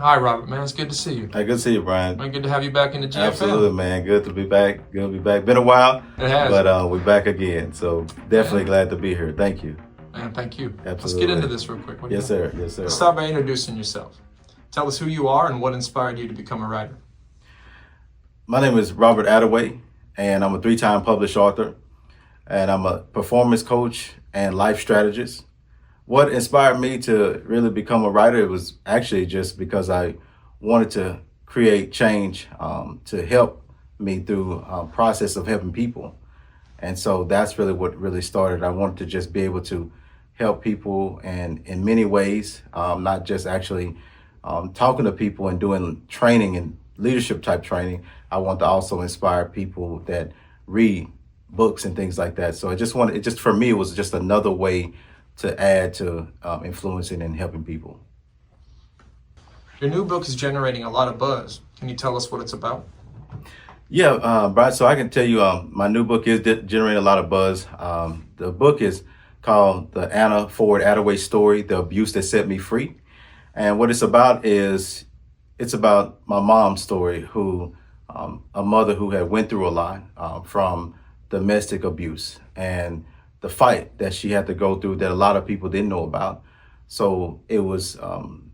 Hi, Robert, man. It's good to see you. Hey, good to see you, Brian. Man, good to have you back in the GFL. Absolutely, man. Good to be back. Good to be back. Been a while, It has. but we're back again. So definitely glad to be here. Thank you. Man, thank you. Absolutely. Let's get into this real quick. Yes, sir. Yes, sir. Let's start by introducing yourself. Tell us who you are and what inspired you to become a writer. My name is Robert Attaway, and I'm a 3-time published author, and I'm a performance coach and life strategist. What inspired me to really become a writer was actually just because I wanted to create change to help me through a process of helping people. And so that's really what really started. I wanted to just be able to help people and in many ways, not just actually talking to people and doing training and leadership type training. I want to also inspire people that read books and things like that. So for me, it was just another way to add to influencing and helping people. Your new book is generating a lot of buzz. Can you tell us what it's about? Yeah, Brian, so I can tell you my new book is generating a lot of buzz. The book is called The Anna Ford Attaway Story, The Abuse That Set Me Free. And what it's about is, it's about my mom's story, who a mother who had went through a lot from domestic abuse and the fight that she had to go through that a lot of people didn't know about. So it was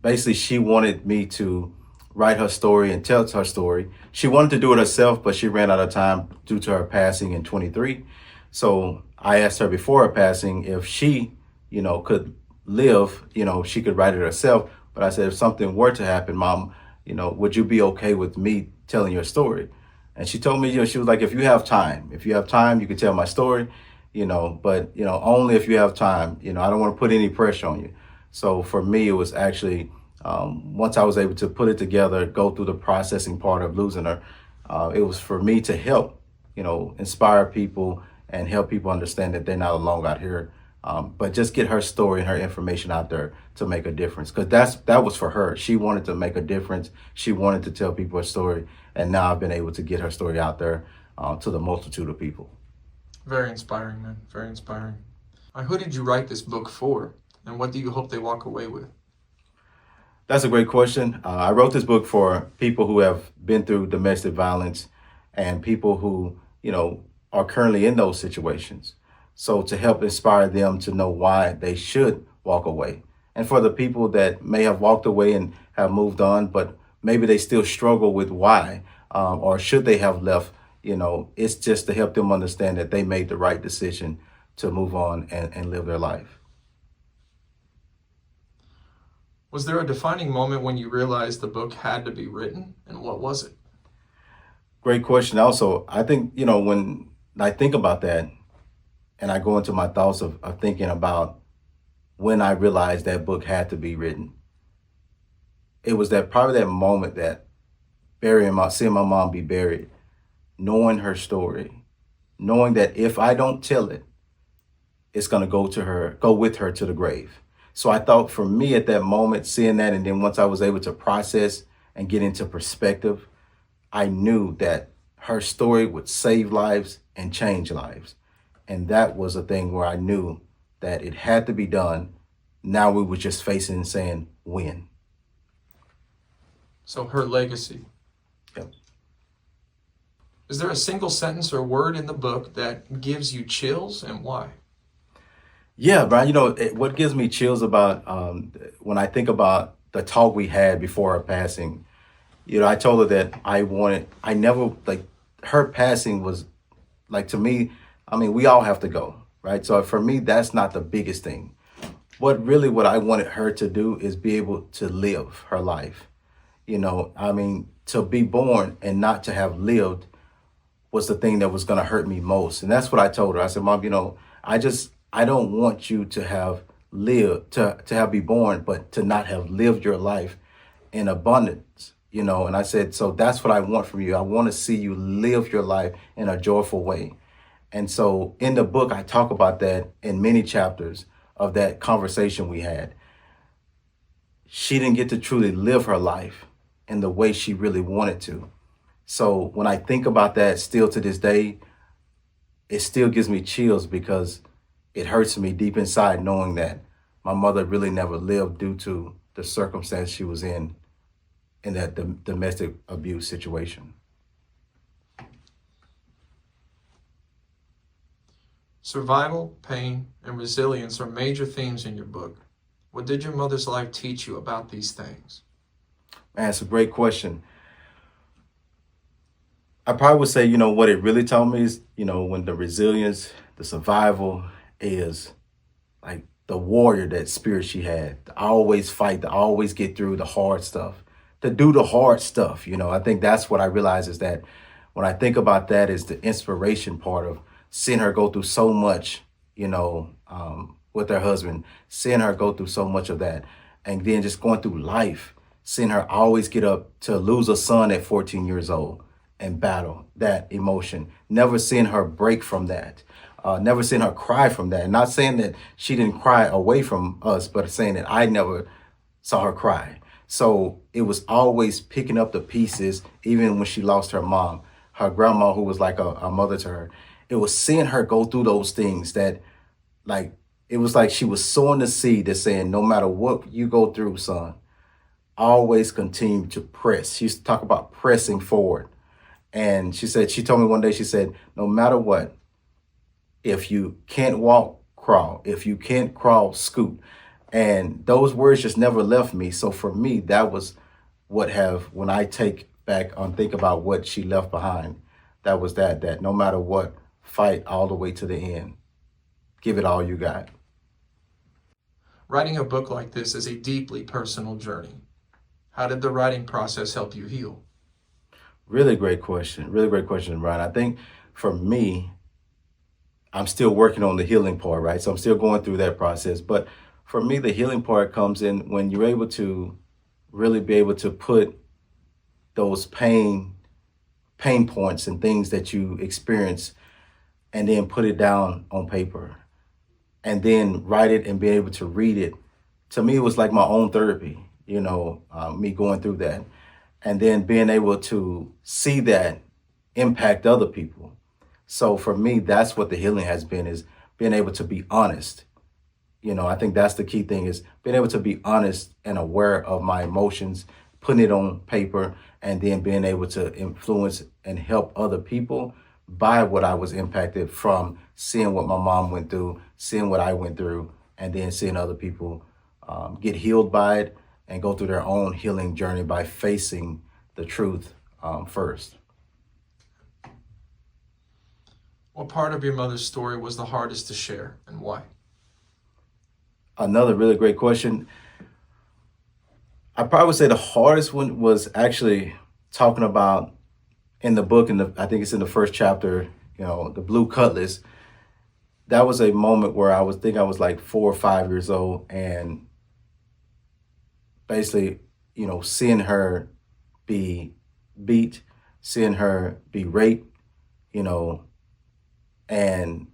basically, she wanted me to write her story and tell her story. She wanted to do it herself, but she ran out of time due to her passing in 23. So I asked her before her passing if she, could live, she could write it herself. But I said, if something were to happen, Mom, would you be okay with me telling your story? And she told me, she was like, if you have time, you can tell my story, but, only if you have time. I don't want to put any pressure on you. So for me, it was actually, once I was able to put it together, go through the processing part of losing her, it was for me to help, inspire people and help people understand that they're not alone out here. But just get her story and her information out there to make a difference. Because that was for her. She wanted to make a difference. She wanted to tell people her story. And now I've been able to get her story out there to the multitude of people. Very inspiring, man. Very inspiring. Who did you write this book for? And what do you hope they walk away with? That's a great question. I wrote this book for people who have been through domestic violence and people who, are currently in those situations. So to help inspire them to know why they should walk away. And for the people that may have walked away and have moved on, but maybe they still struggle with why, or should they have left, it's just to help them understand that they made the right decision to move on and live their life. Was there a defining moment when you realized the book had to be written, and what was it? Great question. Also, I think, when I think about that and I go into my thoughts of thinking about when I realized that book had to be written, it was probably that moment that seeing my mom be buried, knowing her story, knowing that if I don't tell it, it's going to go with her to the grave. So I thought for me at that moment, seeing that, and then once I was able to process and get into perspective, I knew that her story would save lives and change lives. And that was a thing where I knew that it had to be done. Now we were just facing and saying, when. So her legacy. Yep. Is there a single sentence or word in the book that gives you chills, and why? Yeah, Brian, what gives me chills about when I think about the talk we had before her passing, I told her that her passing was like, to me, we all have to go, right? So for me, that's not the biggest thing. What I wanted her to do is be able to live her life. To be born and not to have lived was the thing that was going to hurt me most. And that's what I told her. I said, Mom, I don't want you to have lived, to have be born, but to not have lived your life in abundance, and I said, so that's what I want from you. I want to see you live your life in a joyful way. And so in the book, I talk about that in many chapters of that conversation we had. She didn't get to truly live her life in the way she really wanted to. So when I think about that still to this day, it still gives me chills because it hurts me deep inside knowing that my mother really never lived due to the circumstance she was in in that domestic abuse situation. Survival, pain, and resilience are major themes in your book. What did your mother's life teach you about these things? Man, it's a great question. I probably would say, what it really taught me is, when the resilience, the survival is like the warrior, that spirit she had to always fight, to always get through the hard stuff, to do the hard stuff. I think that's what I realize is that when I think about that is the inspiration part of seeing her go through so much, with her husband, seeing her go through so much of that. And then just going through life, seeing her always get up to lose a son at 14 years old and battle that emotion, never seeing her break from that. Never seeing her cry from that. And not saying that she didn't cry away from us, but saying that I never saw her cry. So it was always picking up the pieces, even when she lost her mom, her grandma, who was like a mother to her. It was seeing her go through those things that, like, it was like she was sowing the seed that's saying, no matter what you go through, son, always continue to press. She used to talk about pressing forward. And she told me one day, she said, no matter what, if you can't walk, crawl. If you can't crawl, scoot. And those words just never left me. So for me, that was when I take back on, think about what she left behind, that was that no matter what, fight all the way to the end. Give it all you got. Writing a book like this is a deeply personal journey. How did the writing process help you heal? Really great question. Really great question, Brian. I think for me, I'm still working on the healing part, right? So I'm still going through that process. But for me, the healing part comes in when you're able to really be able to put those pain points and things that you experience and then put it down on paper and then write it and be able to read it. To me, it was like my own therapy, me going through that. And then being able to see that impact other people. So for me, that's what the healing has been, is being able to be honest. I think that's the key thing, is being able to be honest and aware of my emotions, putting it on paper, and then being able to influence and help other people by what I was impacted from, seeing what my mom went through, seeing what I went through, and then seeing other people get healed by it and go through their own healing journey by facing the truth first. What part of your mother's story was the hardest to share, and why? Another really great question. I probably would say the hardest one was actually talking about in the book, I think it's in the first chapter, the blue cutlass. That was a moment where I was like 4 or 5 years old, and basically, seeing her be beat, seeing her be raped, and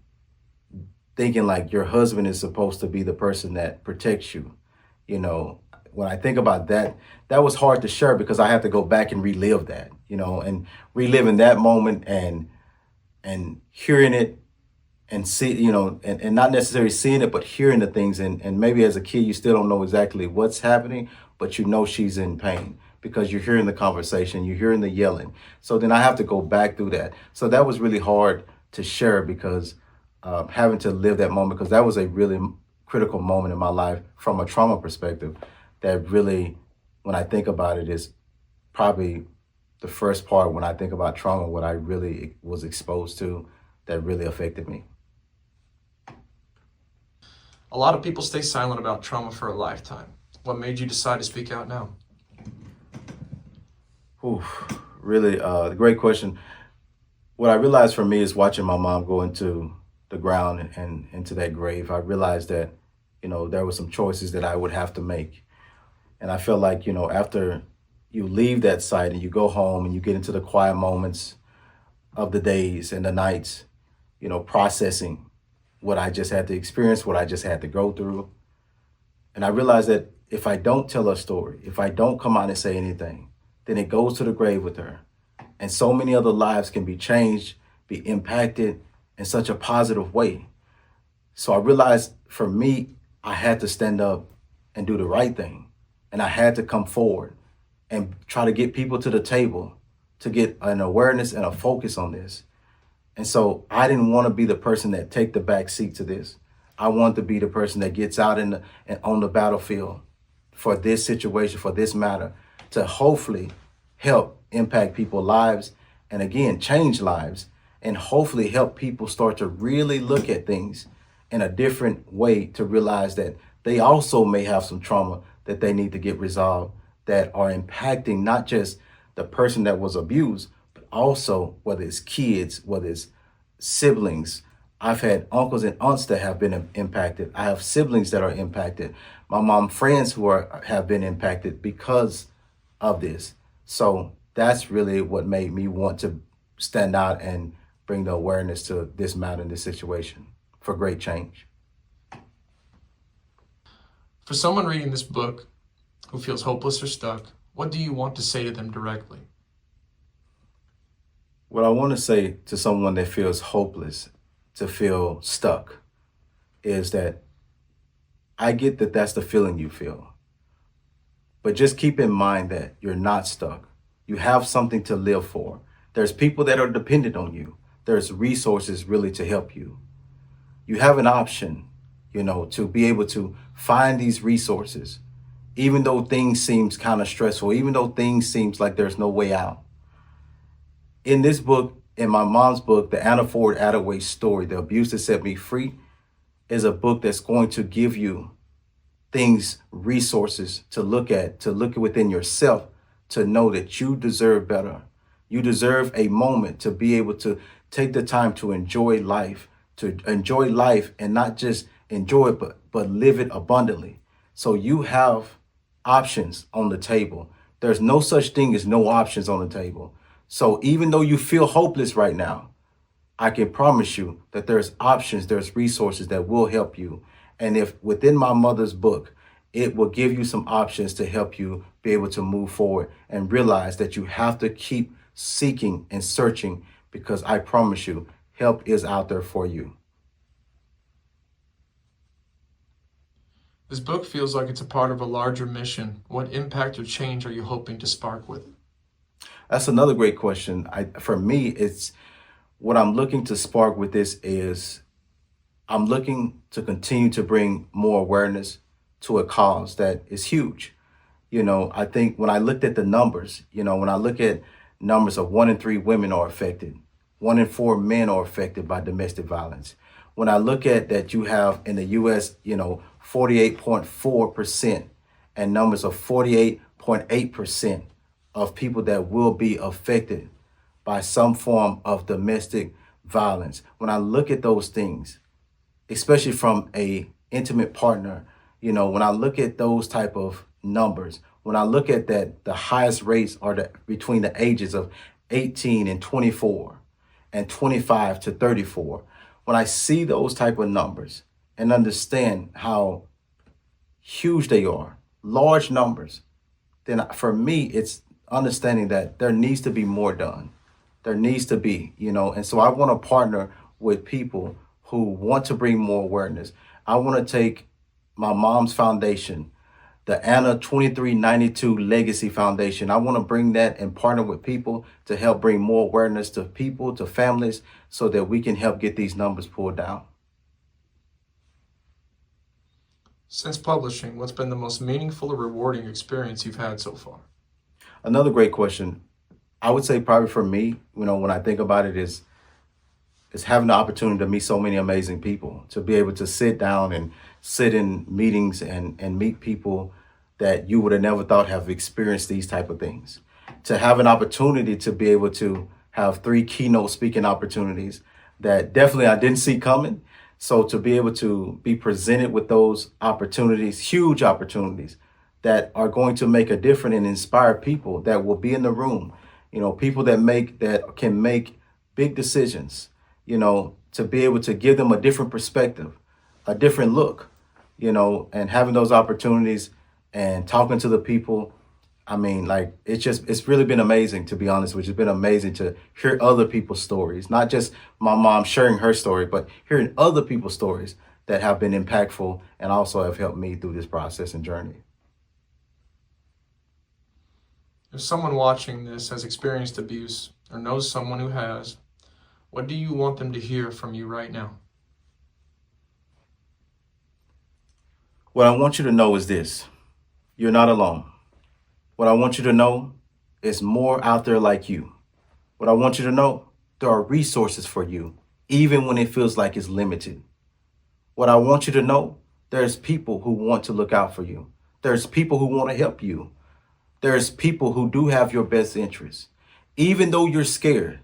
thinking like your husband is supposed to be the person that protects you. When I think about that, that was hard to share because I have to go back and relive that, and reliving that moment and hearing it and see, and not necessarily seeing it, but hearing the things. And maybe as a kid, you still don't know exactly what's happening, but she's in pain because you're hearing the conversation, you're hearing the yelling. So then I have to go back through that. So that was really hard to share because having to live that moment, because that was a really critical moment in my life from a trauma perspective that really, when I think about it, is probably the first part when I think about trauma, what I really was exposed to that really affected me. A lot of people stay silent about trauma for a lifetime. What made you decide to speak out now? Really great question. What I realized for me is watching my mom go into the ground and into that grave. I realized that, there were some choices that I would have to make. And I felt like, after you leave that site and you go home and you get into the quiet moments of the days and the nights, processing what I just had to experience, what I just had to go through. And I realized that if I don't tell her story, if I don't come out and say anything, then it goes to the grave with her. And so many other lives can be changed, be impacted in such a positive way. So I realized for me, I had to stand up and do the right thing. And I had to come forward and try to get people to the table to get an awareness and a focus on this. And so I didn't want to be the person that take the back seat to this. I want to be the person that gets out on the battlefield for this situation, for this matter, to hopefully help impact people's lives and again, change lives and hopefully help people start to really look at things in a different way to realize that they also may have some trauma that they need to get resolved that are impacting not just the person that was abused, but also whether it's kids, whether it's siblings. I've had uncles and aunts that have been impacted. I have siblings that are impacted. My mom friends who have been impacted because of this. So that's really what made me want to stand out and bring the awareness to this matter and this situation for great change. For someone reading this book who feels hopeless or stuck, what do you want to say to them directly? What I want to say to someone that feels hopeless, to feel stuck, is that I get that that's the feeling you feel. But just keep in mind that you're not stuck. You have something to live for. There's people that are dependent on you. There's resources really to help you. You have an option, to be able to find these resources, even though things seems kind of stressful, even though things seems like there's no way out. In this book, in my mom's book, the Anna Ford Attaway Story, The Abuse That Set Me Free, is a book that's going to give you things, resources to look within yourself, to know that you deserve better. You deserve a moment to be able to take the time to enjoy life and not just enjoy it, but live it abundantly. So you have options on the table. There's no such thing as no options on the table. So even though you feel hopeless right now, I can promise you that there's options, there's resources that will help you. And if within my mother's book, it will give you some options to help you be able to move forward and realize that you have to keep seeking and searching, because I promise you, help is out there for you. This book feels like it's a part of a larger mission. What impact or change are you hoping to spark with it? That's another great question. For me, it's what I'm looking to spark with this is I'm looking to continue to bring more awareness to a cause that is huge. I think when I looked at the numbers, when I look at numbers of 1 in 3 women are affected, 1 in 4 men are affected by domestic violence. When I look at that, you have in the U.S., 48.4% and numbers of 48.8% of people that will be affected by some form of domestic violence. When I look at those things, especially from a intimate partner, when I look at those type of numbers, when I look at that, the highest rates are between the ages of 18 and 24 and 25 to 34. When I see those type of numbers and understand how huge they are, large numbers, then for me, it's understanding that there needs to be more done. There needs to be, and so I want to partner with people who want to bring more awareness. I want to take my mom's foundation, the Anna 2392 Legacy Foundation. I want to bring that and partner with people to help bring more awareness to people, to families, so that we can help get these numbers pulled down. Since publishing, what's been the most meaningful or rewarding experience you've had so far? Another great question. I would say probably for me, when I think about it, is having the opportunity to meet so many amazing people, to be able to sit down and sit in meetings and meet people that you would have never thought have experienced these type of things. To have an opportunity to be able to have 3 keynote speaking opportunities that definitely I didn't see coming. So to be able to be presented with those opportunities, huge opportunities that are going to make a difference and inspire people that will be in the room, people that can make big decisions, to be able to give them a different perspective, a different look, and having those opportunities and talking to the people. I mean, it's really been amazing, to be honest with you. It's been amazing to hear other people's stories, not just my mom sharing her story, but hearing other people's stories that have been impactful and also have helped me through this process and journey. If someone watching this has experienced abuse or knows someone who has, what do you want them to hear from you right now? What I want you to know is this: you're not alone. What I want you to know is more out there like you. What I want you to know, there are resources for you, even when it feels like it's limited. What I want you to know, there's people who want to look out for you. There's people who want to help you. There's people who do have your best interests. Even though you're scared,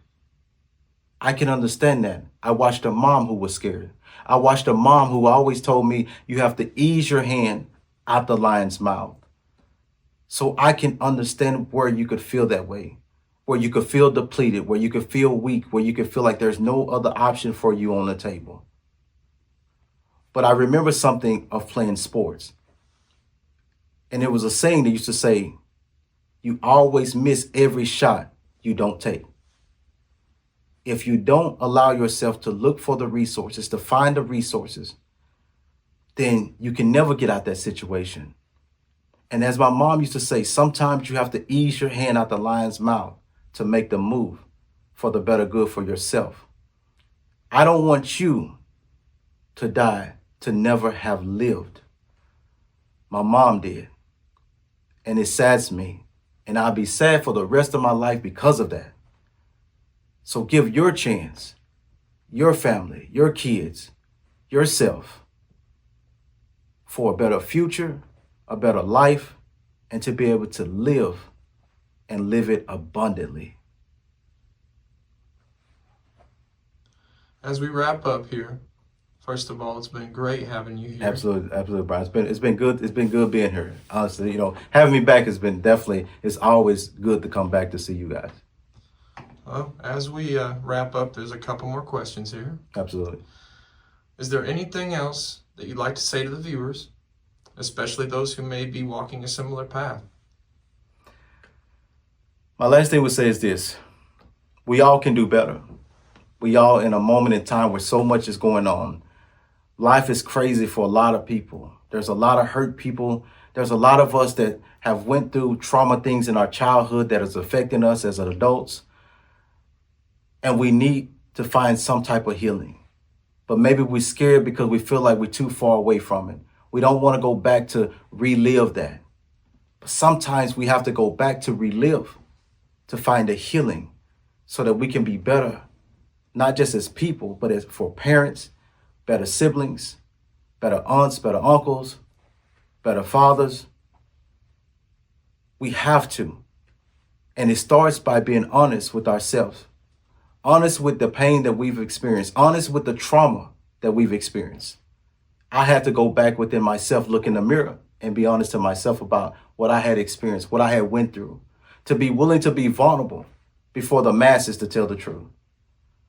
I can understand that. I watched a mom who was scared. I watched a mom who always told me, you have to ease your hand out the lion's mouth. So I can understand where you could feel that way, where you could feel depleted, where you could feel weak, where you could feel like there's no other option for you on the table. But I remember something of playing sports. And it was a saying that used to say, you always miss every shot you don't take. If you don't allow yourself to look for the resources, to find the resources, then you can never get out that situation. And as my mom used to say, sometimes you have to ease your hand out the lion's mouth to make the move for the better good for yourself. I don't want you to die to never have lived. My mom did. And it saddens me. And I'll be sad for the rest of my life because of that. So give your chance, your family, your kids, yourself for a better future, a better life, and to be able to live and live it abundantly. As we wrap up here, first of all, it's been great having you here. Absolutely, Brian. It's been good. It's been good being here. Honestly, having me back has been definitely. It's always good to come back to see you guys. Well, as we wrap up, there's a couple more questions here. Absolutely. Is there anything else that you'd like to say to the viewers, especially those who may be walking a similar path? My last thing I would say is this: we all can do better. We all in a moment in time where so much is going on. Life is crazy for a lot of people. There's a lot of hurt people. There's a lot of us that have went through trauma things in our childhood that is affecting us as adults. And we need to find some type of healing. But maybe we're scared because we feel like we're too far away from it. We don't want to go back to relive that. But sometimes we have to go back to relive to find a healing so that we can be better, not just as people, but as for parents, better siblings, better aunts, better uncles, better fathers. We have to. And it starts by being honest with ourselves, honest with the pain that we've experienced, honest with the trauma that we've experienced. I had to go back within myself, look in the mirror, and be honest to myself about what I had experienced, what I had went through, to be willing to be vulnerable before the masses, to tell the truth,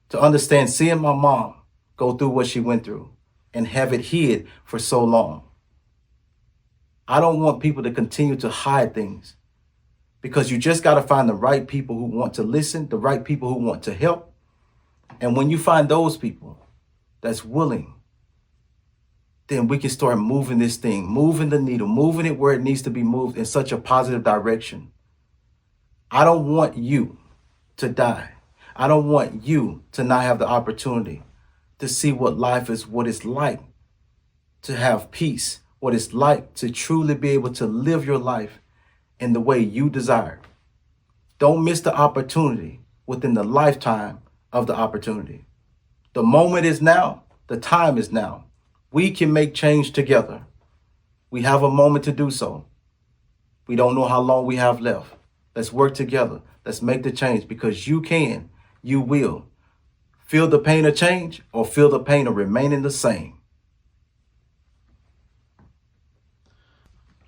to understand seeing my mom go through what she went through and have it hid for so long. I don't want people to continue to hide things, because you just got to find the right people who want to listen, the right people who want to help. And when you find those people that's willing, then we can start moving this thing, moving the needle, moving it where it needs to be moved in such a positive direction. I don't want you to die. I don't want you to not have the opportunity to see what life is, what it's like to have peace, what it's like to truly be able to live your life in the way you desire. Don't miss the opportunity within the lifetime of the opportunity. The moment is now. The time is now. We can make change together. We have a moment to do so. We don't know how long we have left. Let's work together. Let's make the change, because you can, you will. Feel the pain of change or feel the pain of remaining the same.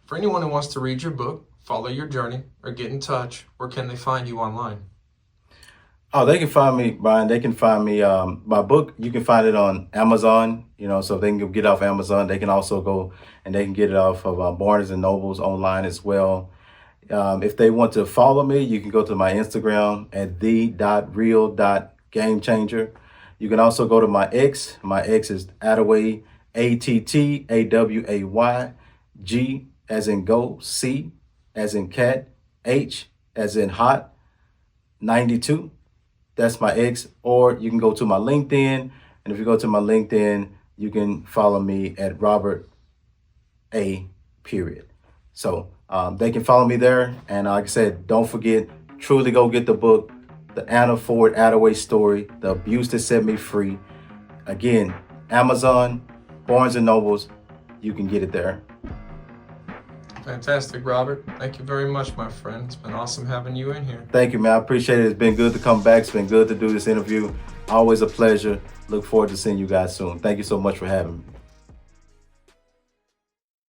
For anyone who wants to read your book, follow your journey, or get in touch, where can they find you online? Oh, they can find me, Brian. They can find me, my book, you can find it on Amazon, so if they can get it off Amazon, they can also go and they can get it off of Barnes & Nobles online as well. If they want to follow me, you can go to my Instagram at the.real.gamechanger. You can also go to my X. My X is Attaway, Attaway, G as in go, C as in cat, H as in hot, 92. That's my X. Or you can go to my LinkedIn. And if you go to my LinkedIn, you can follow me at Robert A. Period. So they can follow me there. And like I said, don't forget, truly go get the book, The Anna Ford Attaway Story, The Abuse That Set Me Free. Again, Amazon, Barnes & Nobles, you can get it there. Fantastic, Robert. Thank you very much, my friend. It's been awesome having you in here. Thank you, man. I appreciate it. It's been good to come back. It's been good to do this interview. Always a pleasure. Look forward to seeing you guys soon. Thank you so much for having me.